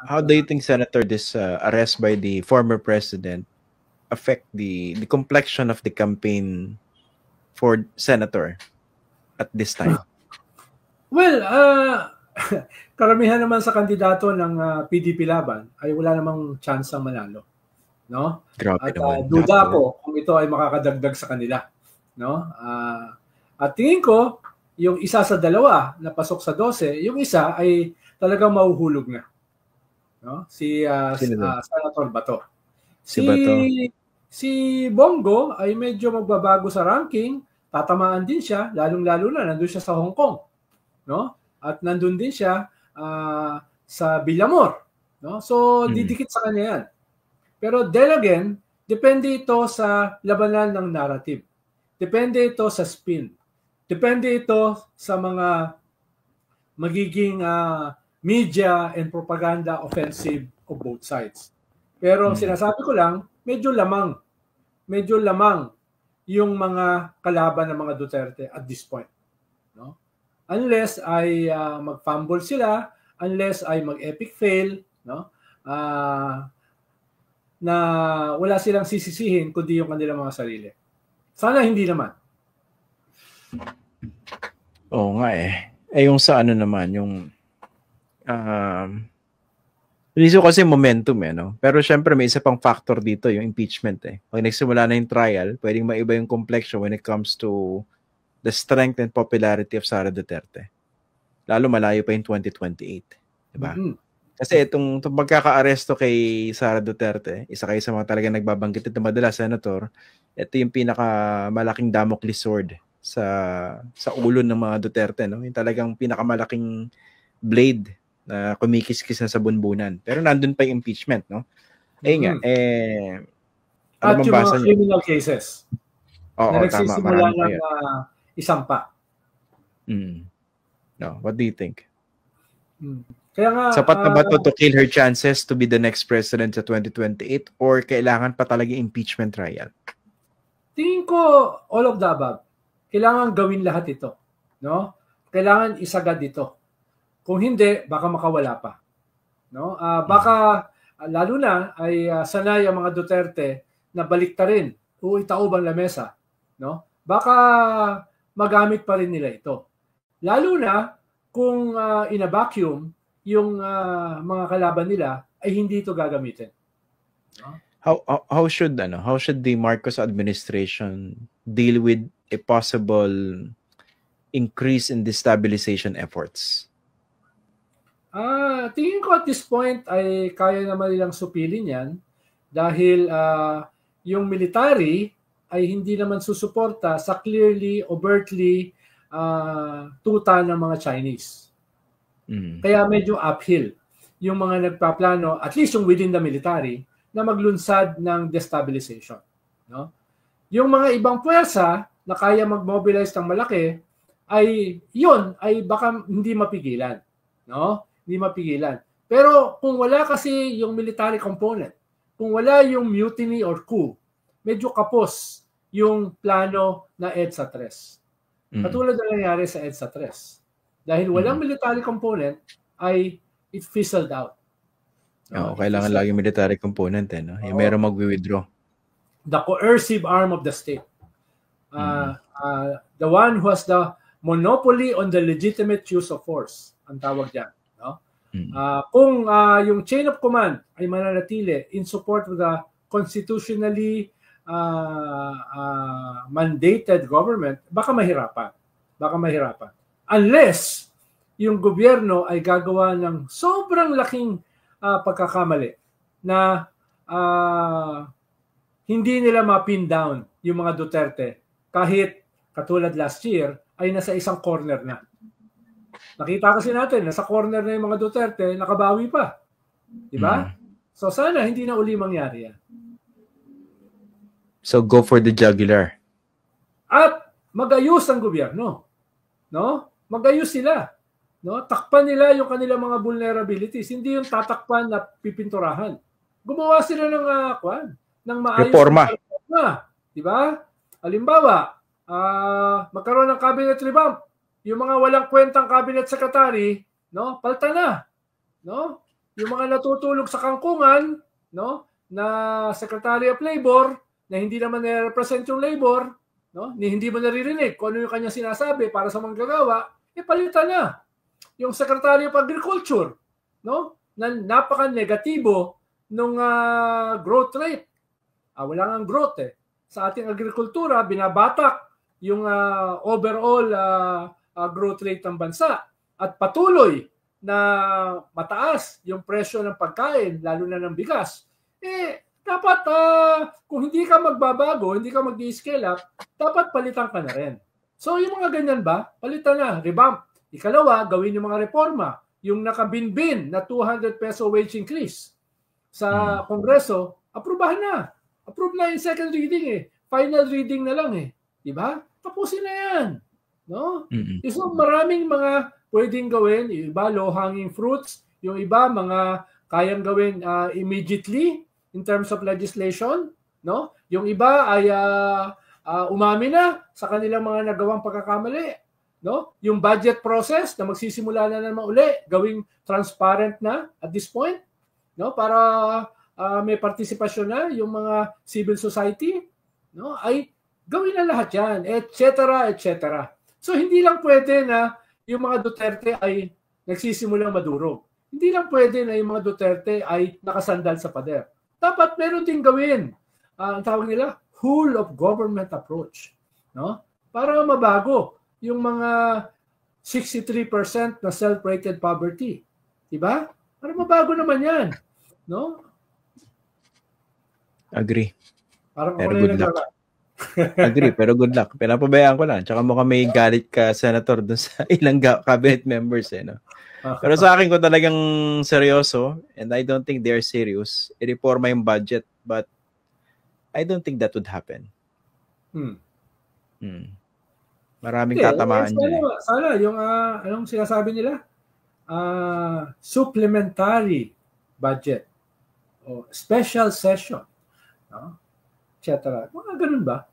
how do you think, Senator, this arrest by the former president affect the complexion of the campaign for senator at this time? Well, karamihan naman sa kandidato ng PDP laban ay wala namang chance ang manalo, no? Grabe At naman. duda ko kung ito ay makakadagdag sa kanila, no? At tingin ko yung isa sa dalawa na pasok sa 12, yung isa ay talagang mahuhulog na, no? Si Senator Bato. Si Bato. Si Bongo ay medyo magbabago sa ranking, tatamaan din siya, lalong-lalo na nandun siya sa Hong Kong, no? At nandun din siya sa Villamor, no? So didikit sa kanya yan. Pero then again, depende ito sa labanan ng narrative. Depende ito sa spin. Depende ito sa mga magiging media and propaganda offensive of both sides. Pero sinasabi ko lang, medyo lamang yung mga kalaban ng mga Duterte at this point, no? Unless ay mag-fumble sila, unless ay mag-epic fail, no? Na wala silang sisisihin kundi yung kanilang mga sarili. Sana hindi naman. Oo nga eh. Yung sa ano naman, yung iniso kasi momentum no? Pero syempre may isa pang factor dito, yung impeachment eh. Pag nagsimula na yung trial, pwedeng maiba yung complexion when it comes to the strength and popularity of Sara Duterte. Lalo malayo pa yung 2028. Diba? Kasi itong pagkaka-aresto kay Sara Duterte, isa kayo sa mga talagang nagbabanggit ito madalas, Senator, ito yung pinakamalaking Damocles sword sa ulo ng mga Duterte, no? Yung talagang pinakamalaking blade na kumikis-kis na sa bunbunan. Pero nandun pa yung impeachment, no? Ayun nga, at yung mga criminal cases na nagsisimula ng isang pa. No, what do you think? Kaya nga, sapat na ba to kill her chances to be the next president sa 2028 or kailangan pa talaga impeachment trial? Tingin ko all of the above. Kailangan gawin lahat ito, no? Kailangan isagad ito. Kung hindi, baka makawala pa, no? Baka lalo na ay sanay ang mga Duterte na baliktarin o itaob ang lamesa, no? Baka magamit pa rin nila ito. Lalo na kung in a vacuum yung mga kalaban nila ay hindi ito gagamitin. No? How should the Marcos administration deal with a possible increase in destabilization efforts? Tingin ko at this point ay kaya naman nilang supilin yan dahil yung military ay hindi naman susuporta sa clearly, overtly tuta ng mga Chinese. Kaya medyo uphill yung mga nagpaplano, at least yung within the military, na maglunsad ng destabilization. No? Yung mga ibang puwersa na kaya mag-mobilize ng malaki, ay yun ay baka hindi mapigilan. No? Hindi mapigilan. Pero kung wala kasi yung military component, kung wala yung mutiny or coup, medyo kapos yung plano na EDSA 3. Katulad na nangyari sa EDSA 3. Dahil walang military component, ay it fizzled out. Kailangan lagi military component no? Yung meron mag-withdraw. The coercive arm of the state. The one who has the monopoly on the legitimate use of force. Ang tawag dyan. No? Kung yung chain of command ay mananatili in support of the constitutionally mandated government, baka mahirapan. Unless yung gobyerno ay gagawa ng sobrang laking pagkakamali na hindi nila ma-pin down yung mga Duterte kahit katulad last year ay nasa isang corner na. Nakita kasi natin, nasa corner na yung mga Duterte, nakabawi pa. Diba? So sana hindi na uli mangyari yan. So go for the jugular. At magayos ang gobyerno. No? Magayos sila. No? Takpan nila yung kanilang mga vulnerabilities. Hindi yung tatakpan na pipinturahan. Gumawa sila ng ng maayos reforma. Di ba? Halimbawa, magkaroon ng cabinet revamp. Yung mga walang kwentang cabinet secretary, no? Palta na. No? yung mga natutulog sa kangkungan, no, na Secretary of Labor na hindi naman nire-represent yung labor, no, hindi mo naririnig kung ano yung kanyang sinasabi para sa manggagawa, palitan na. Yung Secretary of Agriculture, no, na napaka-negatibo nung growth rate. Wala nang growth sa ating agrikultura, binabatak yung overall growth rate ng bansa at patuloy na mataas yung presyo ng pagkain, lalo na ng bigas. Dapat kung hindi ka magbabago, hindi ka mag-i-scale up, dapat palitan ka na rin. So yung mga ganyan ba, palitan na, revamp. Ikalawa, gawin yung mga reforma. Yung nakabinbin na 200 peso wage increase sa Kongreso, aprobahan na. Approve na yung second reading Final reading na lang Diba? Tapusin na yan. No? So maraming mga pwedeng gawin. Yung iba, low-hanging fruits. Yung iba, mga kayang gawin immediately in terms of legislation. No? Yung iba ay umami na sa kanilang mga nagawang pagkakamali. No? Yung budget process na magsisimula na naman uli, gawing transparent na at this point. No? Para may partisipasyon na yung mga civil society, no, ay gawin na lahat yan, etc. So hindi lang pwede na yung mga Duterte ay nagsisimulang madurog. Hindi lang pwede na yung mga Duterte ay nakasandal sa pader. Dapat meron din gawin, ang tawag nila, whole of government approach. No? Para mabago yung mga 63% na self-rated poverty. Diba? Para mabago naman yan. No? Agree. Parang pero good luck. Agree, pero good luck. Pinapabayaan ko lang. Tsaka mukhang may galit ka, Senator, dun sa ilang cabinet members. No? Pero sa akin ko talagang seryoso, and I don't think they're serious, i-reforma yung budget, but I don't think that would happen. Maraming tatamaan dyan. Sana yung anong sinasabi nila? Supplementary budget o special session. No? Etc. Mga ganun ba?